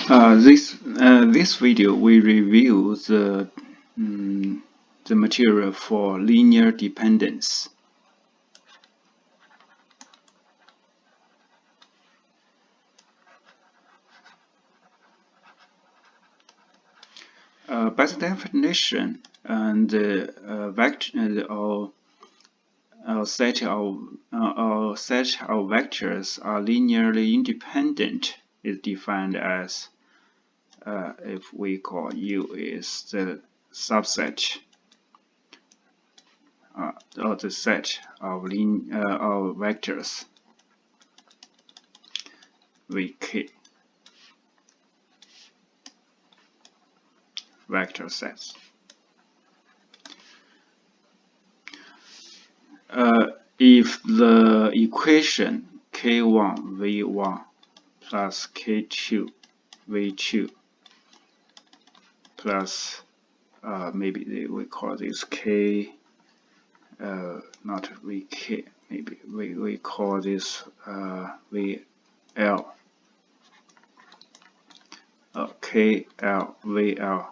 This video we review the material for linear dependence. By the definition, the vector or set of vectors are linearly independent is defined as if we call U is the subset or the set of vectors Vk vector sets. If the equation k1 v1 plus k2 v2 plus maybe we call this k not vk, maybe we call this vl kl vl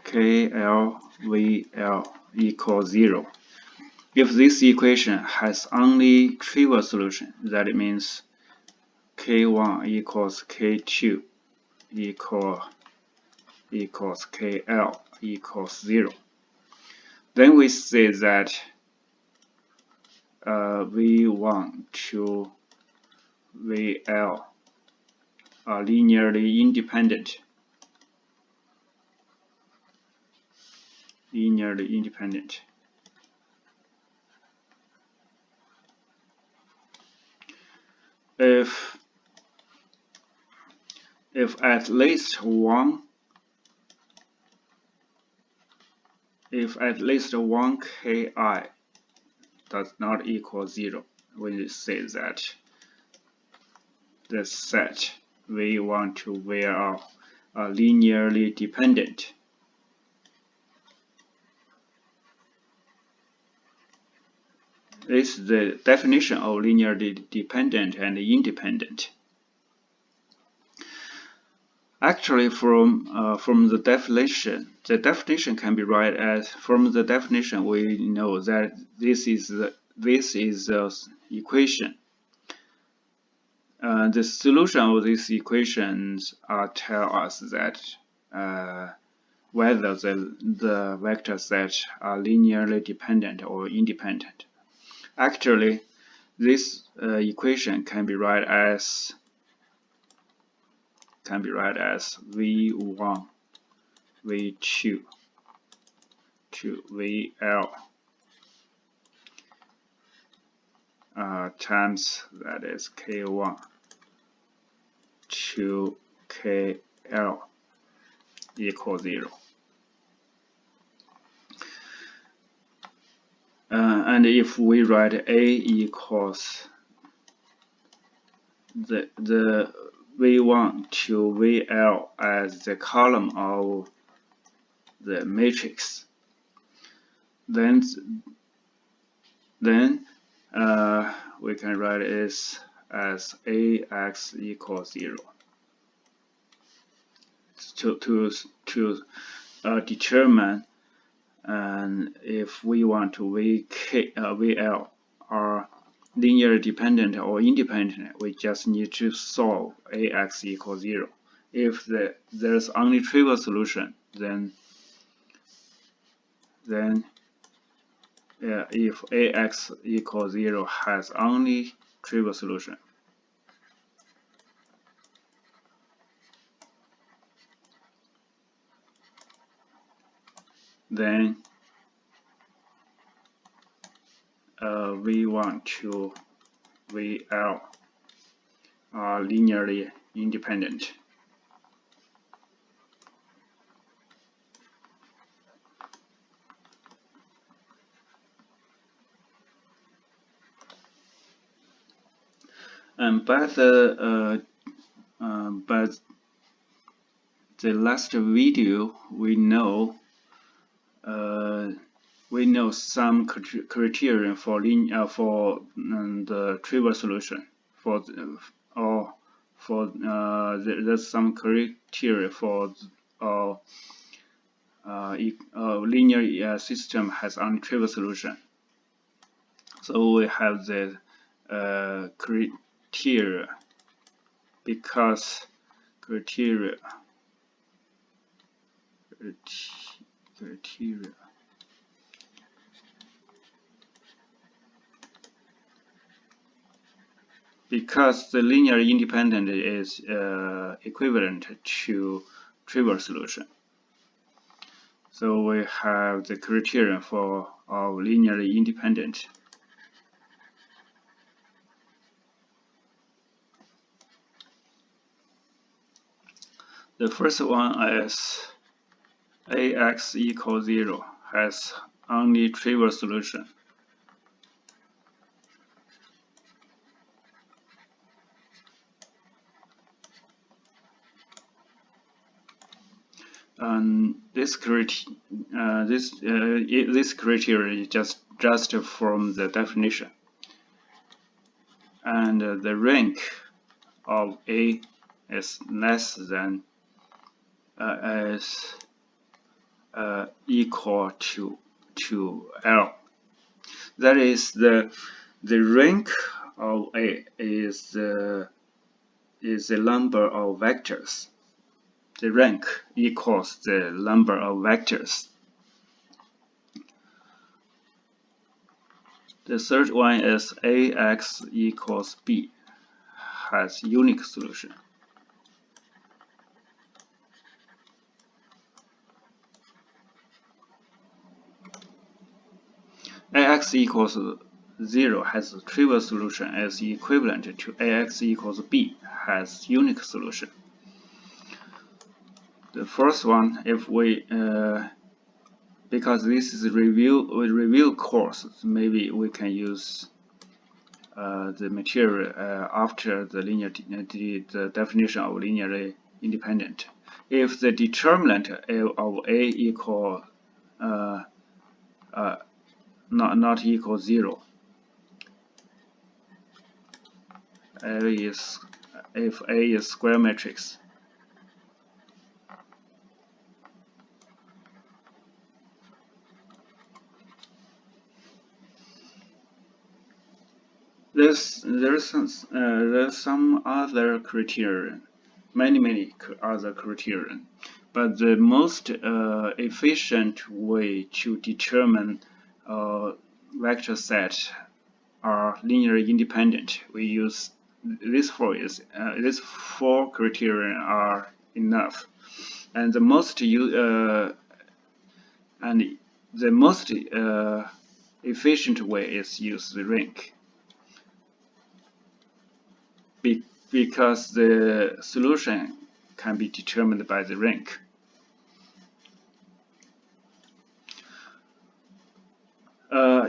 KLVL equals 0. If this equation has only trivial solution, that means K1 equals K2 equals KL equals 0. Then we say that V1 to VL are linearly independent. If at least one ki does not equal 0, we say that the set V1 to VL are linearly dependent. This is the definition of linearly dependent and independent. Actually, from the definition can be read as, from the definition we know that this is the equation. The solution of these equations tell us that whether the vector sets are linearly dependent or independent. Actually, this equation can be read as V1 V2 to VL times, that is K1 to KL equals 0. And if we write A equals the V1 to VL as the column of the matrix, then we can write it as AX equals 0. To determine and if we want to VL are linearly dependent or independent, we just need to solve AX equals 0. If there's only trivial solution, then if AX equals 0 has only trivial solution, then V1 to VL are linearly independent. And by the last video, we know some criterion for the trivial solution. for the, or for there's some criteria for linear system has only trivial solution. So we have the criteria because criteria because the linear independent is equivalent to trivial solution. So we have the criterion for our linearly independent. The first one is AX equals 0 has only trivial solution. And this criteria is just from the definition, and the rank of A is less than is equal to L. That is the rank of A is the number of vectors. The rank equals the number of vectors. The third one is AX equals B has unique solution. AX equals 0 has a trivial solution is equivalent to AX equals B has unique solution. The first one, if we because this is a review course, maybe we can use the material after the the definition of linearly independent. If the determinant of A equal not equal 0, if A is square matrix, there's some other criterion, many other criterion, but the most efficient way to determine vector set are linearly independent. We use these four criteria are enough, and the most efficient way is use the rank, because the solution can be determined by the rank.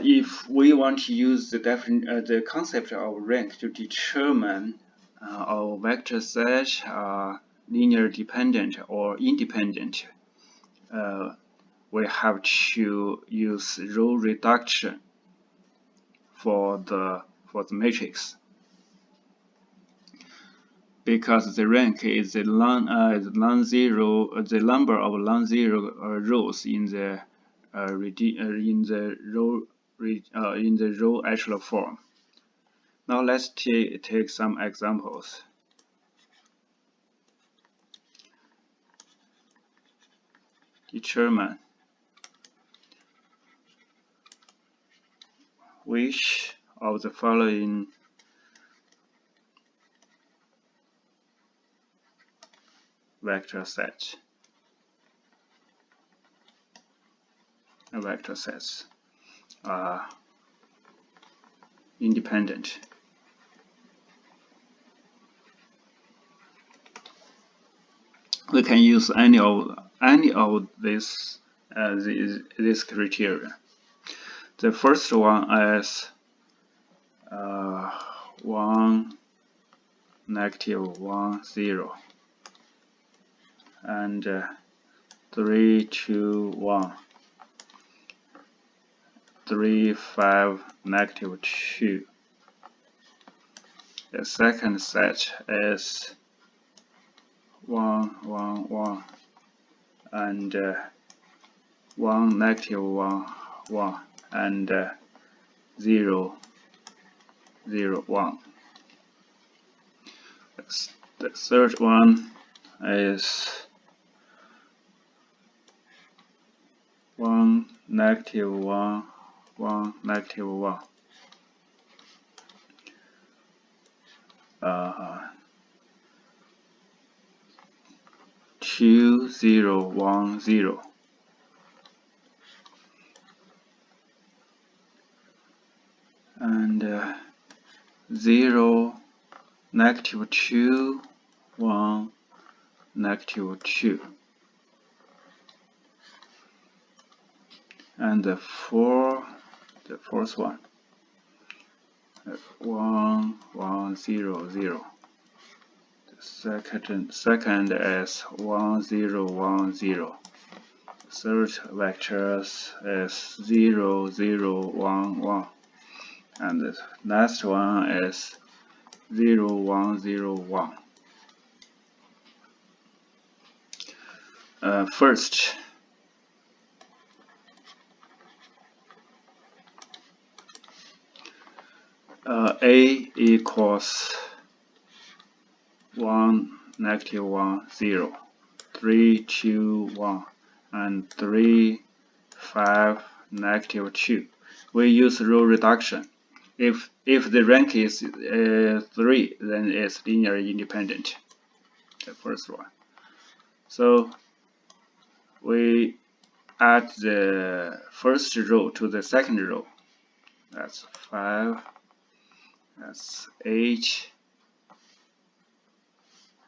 If we want to use the concept of rank to determine our vector set linear dependent or independent, we have to use row reduction for the matrix, because the rank is the non-zero, the number of non-zero rows in the row echelon form. Now let's take some examples. Determine which of the following vector sets are independent. We can use any of this criteria. The first one is 1, -1, 0, and 3, 2, 1, 3, 5, -2. The second set is 1, 1, 1, and 1, negative 1, 1, and 0, 0, 1. The third one is 1, negative 1, 1, negative 1. 2, 0, 1, 0. And 0, negative 2, 1, negative 2. And the fourth one, 1, 1, 0, 0. The second is 1, 0, 1, 0. Third vector is 0, 0, 1, 1. And the last one is 0, 1, 0, 1. First, A equals 1, negative 1, 0, 3, 2, 1, and 3, 5, negative 2. We use row reduction. If the rank is 3, then it's linearly independent. The first one. So we add the first row to the second row. That's 5. That's 8.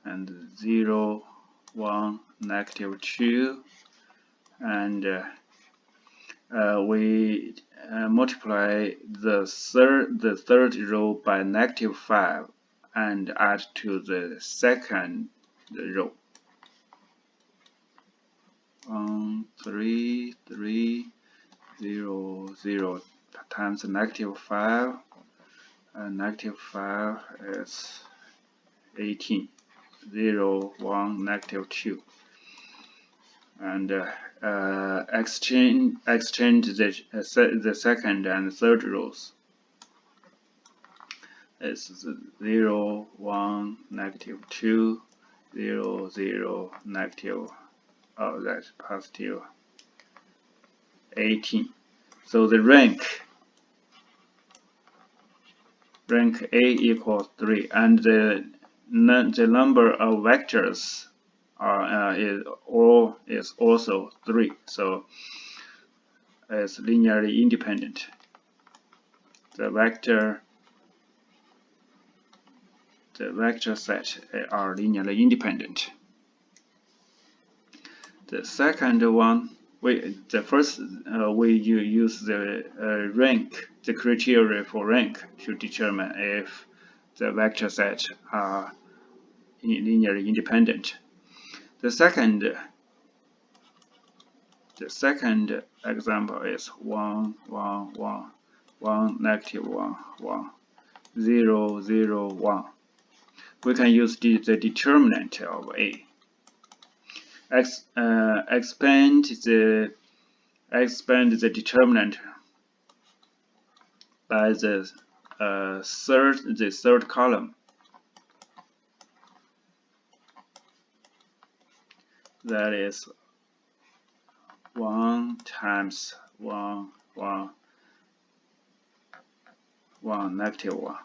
And 0, 1, negative 2. And we multiply the third row by negative 5 and add to the second row. 1, 3, 3, 0, 0 times negative 5, and negative 5 is 18. 0, 1, negative 2. And exchange the second and third rows. It's 0, 1, negative 2, 0, 0, negative, oh, that's positive 18. So the rank A equals 3, and the number of vectors is also 3, so it's linearly independent. The vector set are linearly independent. The second one, we use the rank, the criteria for rank to determine if the vector set are linearly independent. The second example is 1, 1, 1, 1, negative 1, 1, 0, 0, 1. We can use the determinant of A. Expand the determinant by the third column. That is 1 times 1, 1, 1, negative 1.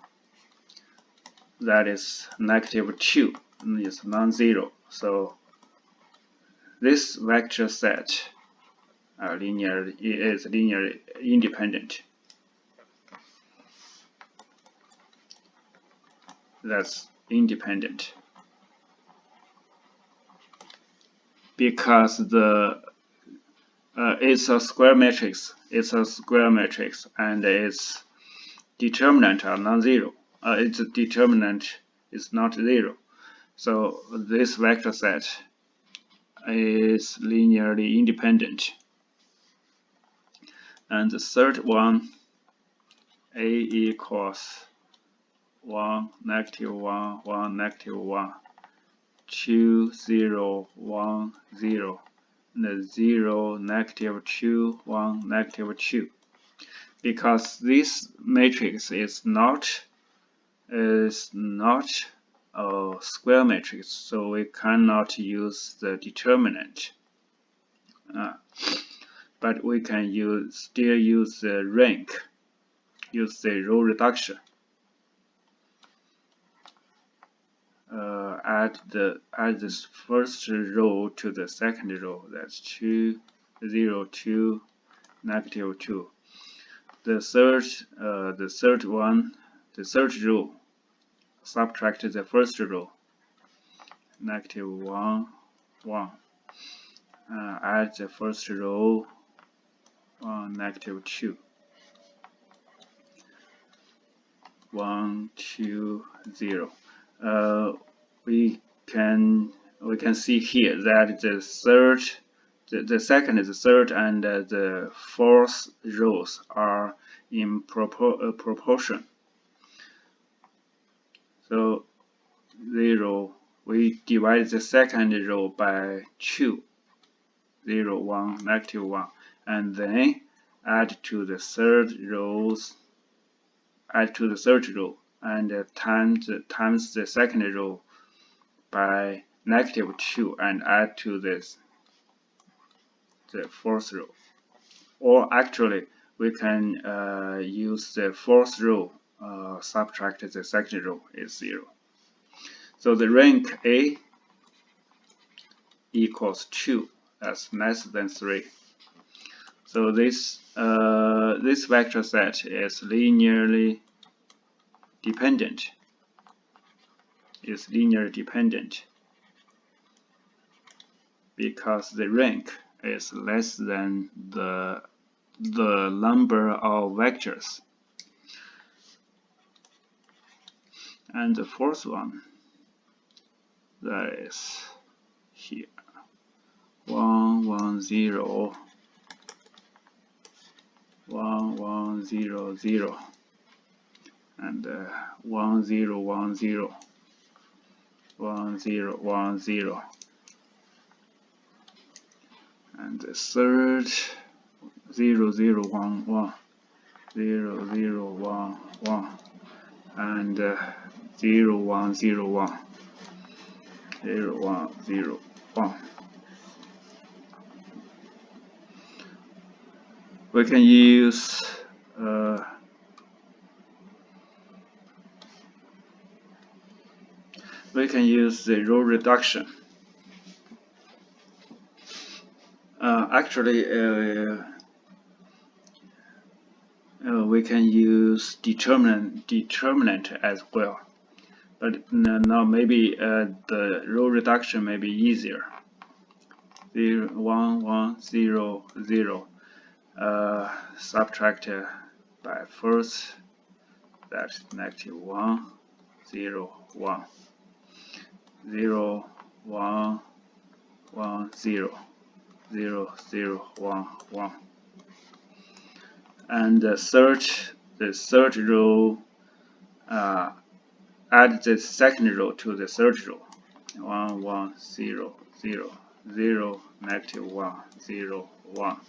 That is negative 2. It's non-zero. So this vector set is linearly independent. That's independent because it's a square matrix. It's a square matrix, and its determinant are non-zero. Its determinant is not 0. So this vector set is linearly independent. And the third one, A equals 1, negative 1, 1, negative 1, 2, 0, 1, 0, and 0, negative 2, 1, negative 2. Because this matrix is not a square matrix, so we cannot use the determinant. But we can still use the rank, use the row reduction. Add this first row to the second row. That's 2, 0, 2, negative 2. The third row, subtract the first row, negative 1, 1. Add the first row, 1, negative 2. 1, 2, 0. We can see here that the second, the third, and the fourth rows are in proportion. So 0, we divide the second row by 2, 0, 1, negative 1, and then add to the third row, and times the second row by negative 2, and add to this the fourth row. Or actually, we can use the fourth row, subtract the second row is 0. So the rank A equals 2, that's less than 3. So this vector set is linearly dependent. Because the rank is less than the number of vectors. And the fourth one, that is here, 1, 1, 0, 1, 1, 0, 0, and 1, 0, 1, 0, 1, 0, 1, 0, and the third, 0, 0, 1, 1, 0, 0, 1, 1, and 0, 1, 0, 1, 0, 1, 0, 1. We can use the row reduction. Actually, we can use determinant as well, but now maybe the row reduction may be easier. 0, 1, 1, 0, 0. Subtract by first, that's negative 1, 0, 1, 0, 1, 1, 0, 0, 0, 1, 1. And the third row, add the second row to the third row, 1, 1, 0, 0, 0, negative 1, 0, 1.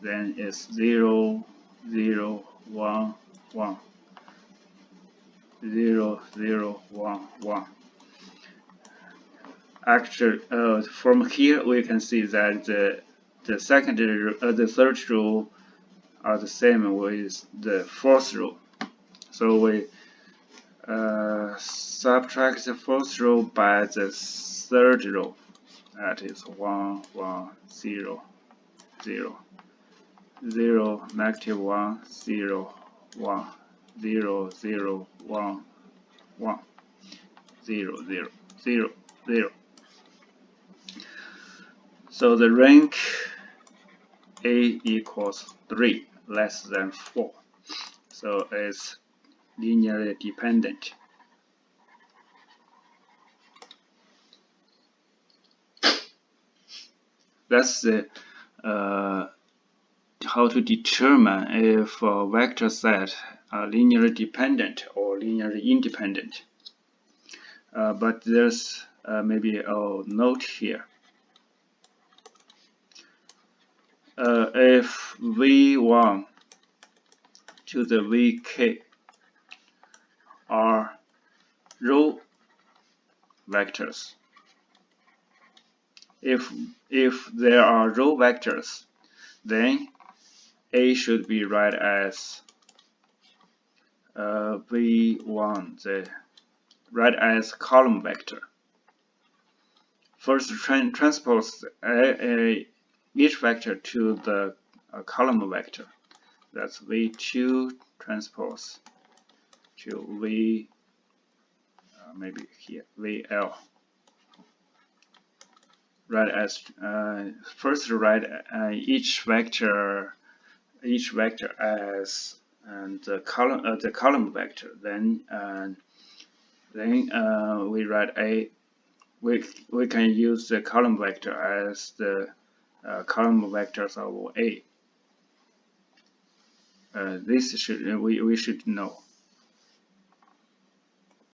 Then it's 0, 0, 1, 1, 0, 0, 1, 1. Actually, from here we can see that the third row are the same with the fourth row. So we subtract the fourth row by the third row. That is 1, 1, 0, 0, 0, negative 1, 0, 1, 0, 0, 1, 1, 0, 0, 0, 0. So the rank A equals 3, less than 4. So it's linearly dependent. That's the how to determine if a vector set linearly dependent or linearly independent. But there's maybe a note here. If v1 to the vk are row vectors, if there are row vectors, then A should be read as v1, read as column vector. First, transpose each vector to the column vector. That's v2 transpose to v, maybe here, vl. Read as first write each vector as the column vector. Then we write a. We can use the column vector as the column vectors of A. This should we should know.